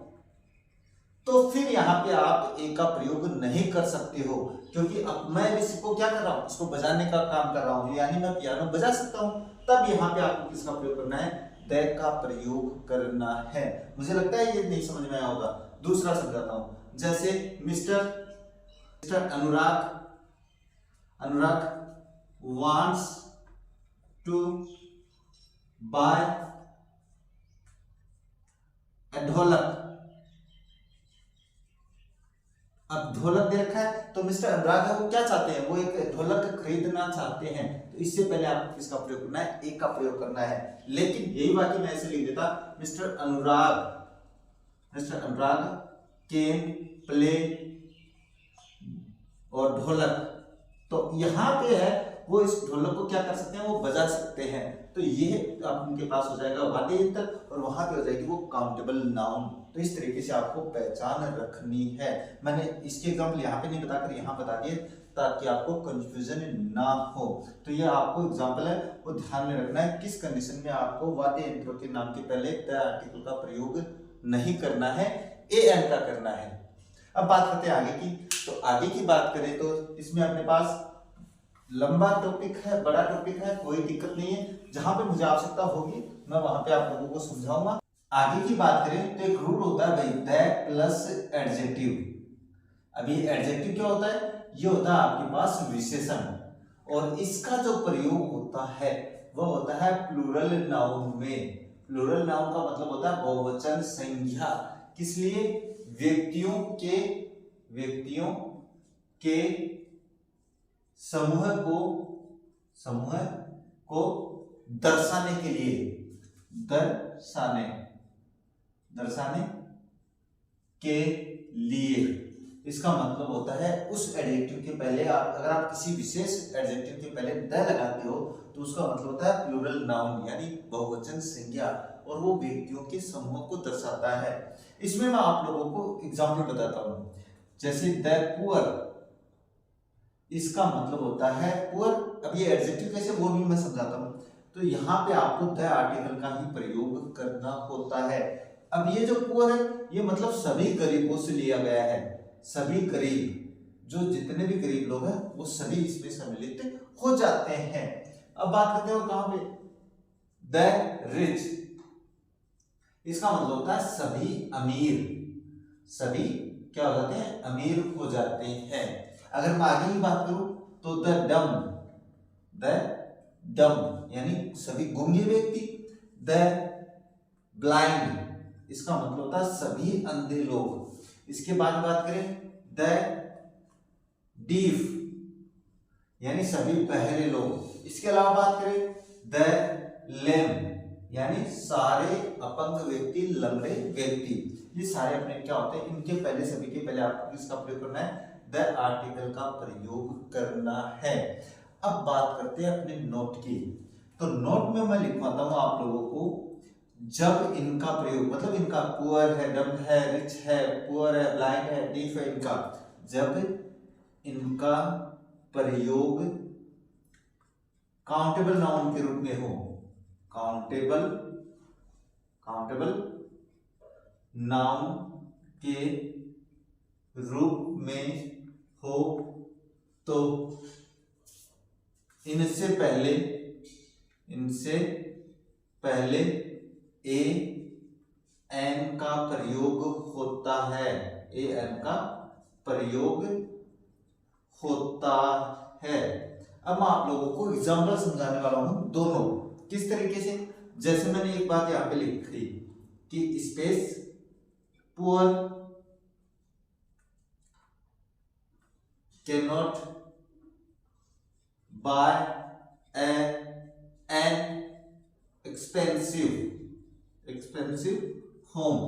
A: तो फिर यहाँ पे आप ए का प्रयोग नहीं कर सकते हो, क्योंकि अब मैं इसको क्या कर रहा हूँ, इसको बजाने का काम कर रहा हूँ, यानी मैं पियानो बजा सकता हूँ। तब यहाँ पे आपको किसका प्रयोग करना है, द का प्रयोग करना है। मुझे लगता है ये नहीं समझ में आया होगा। दूसरा समझाता हूं, जैसे Mister Anurag wants to buy a dholak. अब ढोलक दे रखा है, तो मिस्टर अनुराग है वो क्या चाहते हैं, वो एक ढोलक खरीदना चाहते हैं, तो इससे पहले आपको किसका प्रयोग करना है, ए का प्रयोग करना है। लेकिन यही वाक्य मैं ऐसे लिख देता, मिस्टर अनुराग कैन प्ले और ढोलक, तो यहाँ पे है वो इस ढोलक को क्या कर सकते हैं, वो बजा सकते हैं। तो ये अब उनके पास हो जाएगा वाद्य यंत्र और वहां पे हो जाएगी वो काउंटेबल नाउन। तो इस तरीके से आपको पहचान रखनी है। मैंने इसके एग्जाम्पल यहाँ पे नहीं बताकर यहाँ बता दिए ताकि आपको कंफ्यूजन ना हो। तो ये आपको एग्जाम्पल है, वो ध्यान में रखना है किस कंडीशन में आपको वाद्य यंत्रों के नाम के पहले द आर्टिकल का प्रयोग नहीं करना है, ए एन का करना है। अब बात करते हैं आगे की। तो आगे की बात करें तो इसमें अपने पास लंबा टॉपिक है, बड़ा टॉपिक है, कोई दिक्कत नहीं है। जहां पे मुझे आवश्यकता होगी मैं वहां पे आप लोगों को समझाऊंगा। आगे की बात करें तो एक रूल होता है भाई, द प्लस एडजेक्टिव। अब ये एडजेक्टिव क्या होता है, ये होता है आपके पास विशेषण, और इसका जो प्रयोग होता है वो होता है प्लूरल नाउन में। प्लूरल नाउन का मतलब होता है बहुवचन संज्ञा। किस लिए, व्यक्तियों के समूह को दर्शाने के लिए, दर्शाने के लिए। इसका मतलब होता है उस एडजेक्टिव के पहले अगर आप किसी विशेष एडजेक्टिव के पहले द लगाते हो तो उसका मतलब होता है प्लूरल नाउन यानी बहुवचन संज्ञा, और वो व्यक्तियों के समूह को दर्शाता है। इसमें मैं आप लोगों को एग्जाम्पल बताता हूं। जैसे द पुअर, इसका मतलब होता है पुअर अब ये एडजेक्टिव कैसे वो भी मैं समझाता हूँ। तो यहाँ पे आपको द आर्टिकल का ही प्रयोग करना होता है। अब ये जो पुअर है ये मतलब सभी गरीबों से लिया गया है, सभी गरीब, जो जितने भी गरीब लोग हैं वो सभी इसमें सम्मिलित हो जाते हैं। अब बात करते हैं कहां पे, द रिच, इसका मतलब होता है सभी अमीर, सभी क्या हो जाते हैं, अमीर हो जाते हैं। अगर मैं आगे की बात करूं तो द डम, द डम यानी सभी गूंगे व्यक्ति, द ब्लाइंड इसका मतलब होता है सभी अंधे लोग। इसके बाद बात करें द डीफ यानी सभी बहरे लोग। इसके अलावा बात करें द लेम यानी सारे अपंग व्यक्ति, लंगड़े व्यक्ति, ये सारे अपने क्या होते हैं, इनके पहले सभी के पहले आपको किसका प्रयोग करना है, द आर्टिकल का प्रयोग करना है। अब बात करते हैं अपने नोट की। तो नोट में मैं लिखवाता हूं आप लोगों को, जब इनका प्रयोग मतलब इनका पुअर है, डम है, रिच है, पुअर है, ब्लाइंड है, डीफ है, इनका जब इनका प्रयोग काउंटेबल नाउन के रूप में हो, काउंटेबल नाउन के रूप में हो तो इनसे पहले ए एन का प्रयोग होता है, ए एन का प्रयोग होता है। अब मैं आप लोगों को एग्जाम्पल समझाने वाला हूं दोनों, किस तरीके से, जैसे मैंने एक बात यहां पे लिखी कि space poor can not buy an expensive home.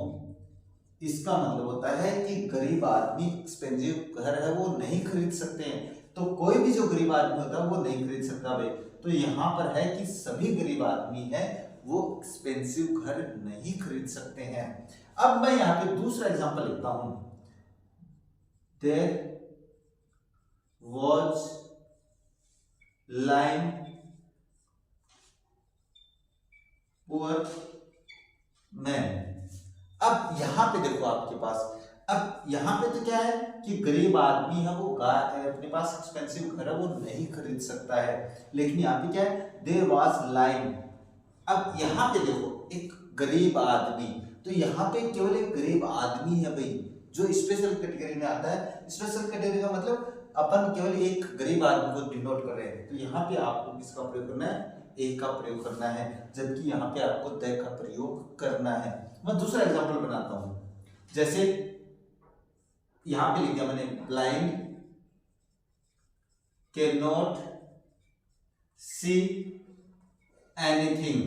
A: इसका मतलब होता है कि गरीब आदमी एक्सपेंसिव घर है वो नहीं खरीद सकते हैं। तो कोई भी जो गरीब आदमी होता है वो नहीं खरीद सकता भाई। तो यहां पर है कि सभी गरीब आदमी है वो एक्सपेंसिव घर नहीं खरीद सकते हैं। अब मैं यहां पे दूसरा एग्जांपल लिखता हूं, there was line poor man. अब यहां पे देखो आपके पास, अब यहां पे तो क्या है कि गरीब आदमी है वो अपने पास एक्सपेंसिव घर है वो नहीं खरीद सकता है, लेकिन यहाँ पे क्या है, देयर वाज लाइन। अब यहां पे देखो एक गरीब आदमी, तो यहाँ पे केवल एक गरीब आदमी है भाई जो स्पेशल कैटेगरी में आता है। स्पेशल कैटेगरी का मतलब अपन केवल एक गरीब आदमी को डिनोट कर रहे हैं। तो यहाँ पे आपको किसका प्रयोग करना है, एक का प्रयोग करना है, जबकि यहाँ पे आपको द का प्रयोग करना है। मैं दूसरा एग्जांपल बनाता हूं, जैसे यहां पे लिख दिया मैंने, blind can not see anything.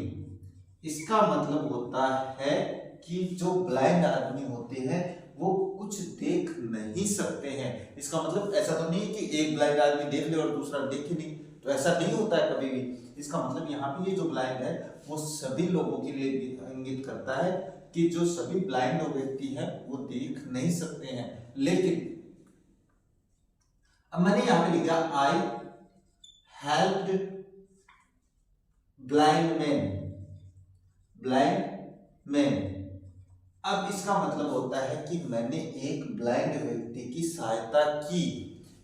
A: इसका मतलब होता है कि जो ब्लाइंड आदमी होते हैं वो कुछ देख नहीं सकते हैं। इसका मतलब ऐसा तो नहीं कि एक ब्लाइंड आदमी देख ले और दूसरा देखे नहीं, तो ऐसा नहीं होता है कभी भी। इसका मतलब यहाँ पे ये जो ब्लाइंड है वो सभी लोगों के लिए इंगित करता है कि जो सभी ब्लाइंड व्यक्ति हैं वो देख नहीं सकते हैं। लेकिन अब मैंने यहां पे लिखा आई हेल्प्ड ब्लाइंड मैन। अब इसका मतलब होता है कि मैंने एक ब्लाइंड व्यक्ति की सहायता की।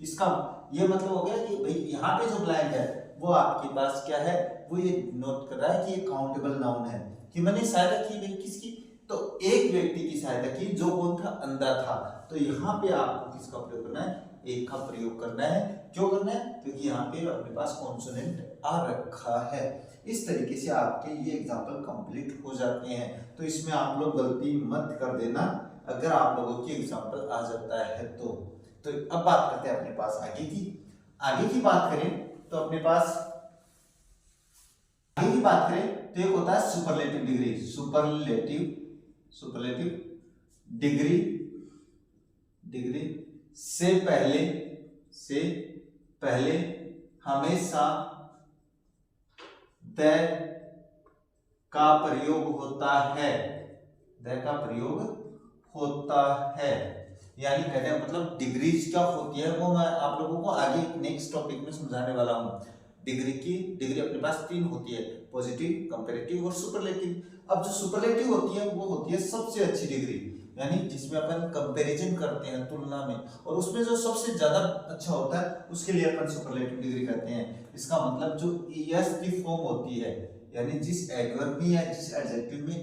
A: इसका ये मतलब हो गया कि भाई यहाँ पे जो ब्लाइंड है वो आपके पास क्या है, वो ये नोट कर रहा है कि ये काउंटेबल नाउन है कि मैंने सहायता की भाई किसकी, तो एक व्यक्ति की सहायता की जो कौन था, अंधा था। तो यहाँ पे आपको किसका प्रयोग करना है, एक का प्रयोग करना है। क्यों करना है, क्योंकि यहाँ पे अपने पास कॉन्सोनेंट आ रखा है। इस तरीके से आपके ये एग्जाम्पल कंप्लीट हो जाते हैं। तो इसमें आप लोग गलती मत कर देना अगर आप लोगों की एग्जाम्पल आ जाता है तो। अब बात करते हैं अपने पास आगे की बात करें तो अपने पास आगे की बात करें तो एक होता है सुपरलेटिव डिग्री से पहले हमेशा द का प्रयोग होता है। यानी कहते हैं मतलब डिग्रीज क्या होती है वो मैं आप लोगों को आगे नेक्स्ट टॉपिक में समझाने वाला हूं। डिग्री की डिग्री अपने पास 3 होती है, पॉजिटिव, कंपैरेटिव और सुपरलेटिव। अब जो सुपरलेटिव होती है वो होती है सबसे अच्छी डिग्री, यानी जिसमें अपन कंपैरिजन करते हैं तुलना में, और उसमें जो सबसे ज्यादा अच्छा होता है उसके लिए अपन सुपरलेटिव डिग्री कहते हैं। इसका मतलब जो ईएस की फॉर्म होती है, यानी जिस एडवर्ब में या जिस एडजेक्टिव में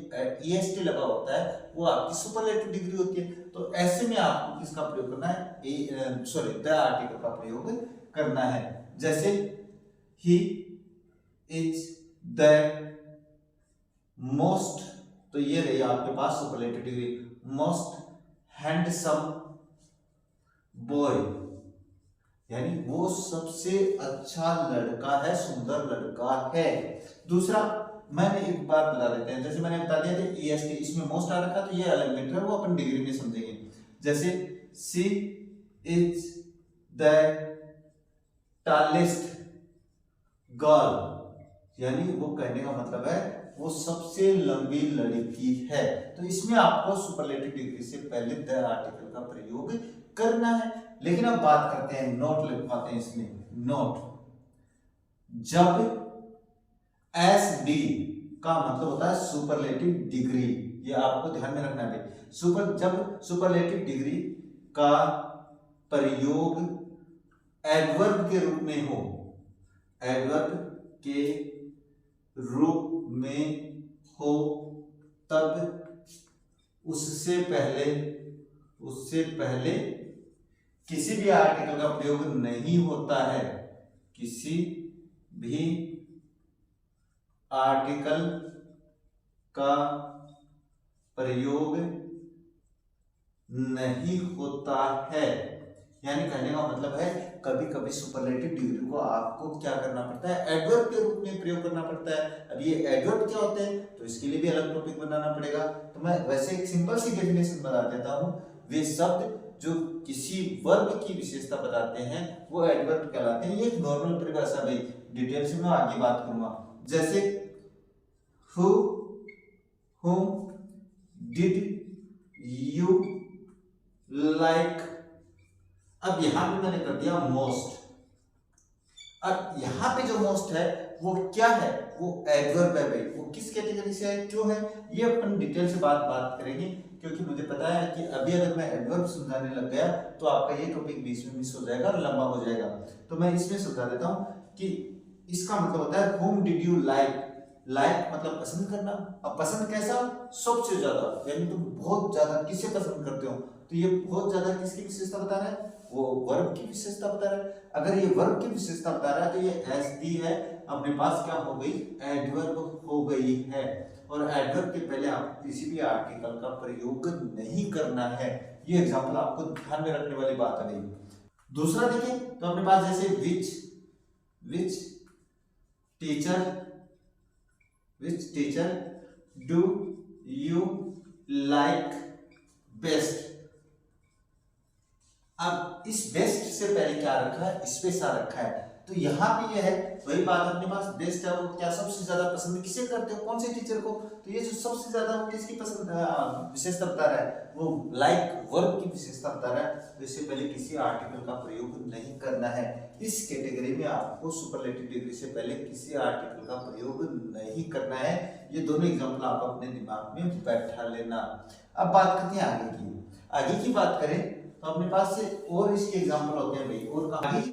A: ईएसटी लगा होता है वो आपकी सुपरलेटिव डिग्री होती है। तो ऐसे में आपको किसका प्रयोग करना है, द आर्टिकल का प्रयोग करना है। जैसे ही इज द मोस्ट, तो ये रही आपके पास superlative degree, most handsome boy, यानी वो सबसे अच्छा लड़का है, सुंदर लड़का है। दूसरा मैंने एक बात बता देते हैं, जैसे मैंने बता दिया था ईएसटी, इसमें मोस्ट आ रखा तो ये अलग मैटर है, वो अपन डिग्री में समझेंगे। जैसे सी इज द टॉलेस्ट गर्ल, यानी वो कहने का मतलब है वो सबसे लंबी लड़की है। तो इसमें आपको सुपरलेटिव डिग्री से पहले द आर्टिकल का प्रयोग करना है। लेकिन अब बात करते हैं, नोट लिखवाते हैं इसमें, नोट। जब एस डी का मतलब होता है सुपरलेटिव डिग्री, ये आपको ध्यान में रखना है। जब सुपरलेटिव डिग्री का प्रयोग एडवर्ब के रूप में हो, एडवर्ब के रूप में हो, तब उससे पहले किसी भी आर्टिकल का प्रयोग नहीं होता है, किसी भी आर्टिकल का प्रयोग नहीं होता है। यानी कहने का मतलब है कभी कभी सुपरलेटिव डिग्री को आपको क्या करना पड़ता है, एडवर्ब के रूप में प्रयोग करना पड़ता है। अब ये एडवर्ब क्या होते हैं तो इसके लिए भी अलग टॉपिक बनाना पड़ेगा। तो मैं वैसे एक सिंपल सी डेफिनेशन बता देता हूं, वे शब्द जो किसी वर्ब की विशेषता बताते हैं वो एडवर्ब कहलाते हैं। ये एक नॉर्मल परिभाषा भाई, डिटेल से मैं आगे बात करूंगा। जैसे who, whom, did you like, अब यहां पे मैंने कर दिया मोस्ट। अब यहां पे जो मोस्ट है वो क्या है, वो एडवर्ब है भाई। वो किस कैटेगरी से है, क्यों है, ये अपन डिटेल से बात करेंगे, क्योंकि मुझे पता है कि अभी अगर मैं एडवर्ब समझाने लग गया तो आपका ये टॉपिक बीच में मिस हो जाएगा और लंबा हो जाएगा। तो मैं इसमें समझा देता हूं कि इसका मतलब होता है whom did you like, like मतलब पसंद करना। अब पसंद कैसा, सबसे ज्यादा, यानी तुम बहुत ज्यादा किसे पसंद करते हो, तो ये बहुत ज्यादा किसकी विशेषता बता रहा है, वो वर्ब की विशेषता बता रहा है। अगर ये वर्ब की विशेषता बता रहा है तो ये एस डी है, अपने पास क्या हो गई, एडवर्ब हो गई है। और एडवर्ब के पहले आपको किसी भी आर्टिकल का प्रयोग नहीं करना है। ये एग्जांपल आपको ध्यान में रखने वाली बात है। दूसरा देखें तो अपने पास जैसे which teacher do you like best. अब इस बेस्ट से पहले क्या रखा है, स्पेस आ रखा है। तो यहाँ पे ये है वही बात, अपने पास बेस्ट है वो क्या सबसे ज्यादा पसंद किसे करते हो, कौन से टीचर को। तो ये जो सबसे ज्यादा वो किसकी पसंद विशेषता बता रहा है, वो लाइक वर्ब की विशेषता बता रहा है। तो इससे पहले किसी आर्टिकल का प्रयोग नहीं करना है। इस कैटेगरी में आपको सुपरलेटिव डिग्री से पहले किसी आर्टिकल का प्रयोग नहीं करना है। ये दोनों एग्जाम्पल आप अपने दिमाग में बैठा लेना। अब बात करते हैं आगे की बात करें तो अपने पास से और इसके एग्जाम्पल होते हैं भाई। और आगे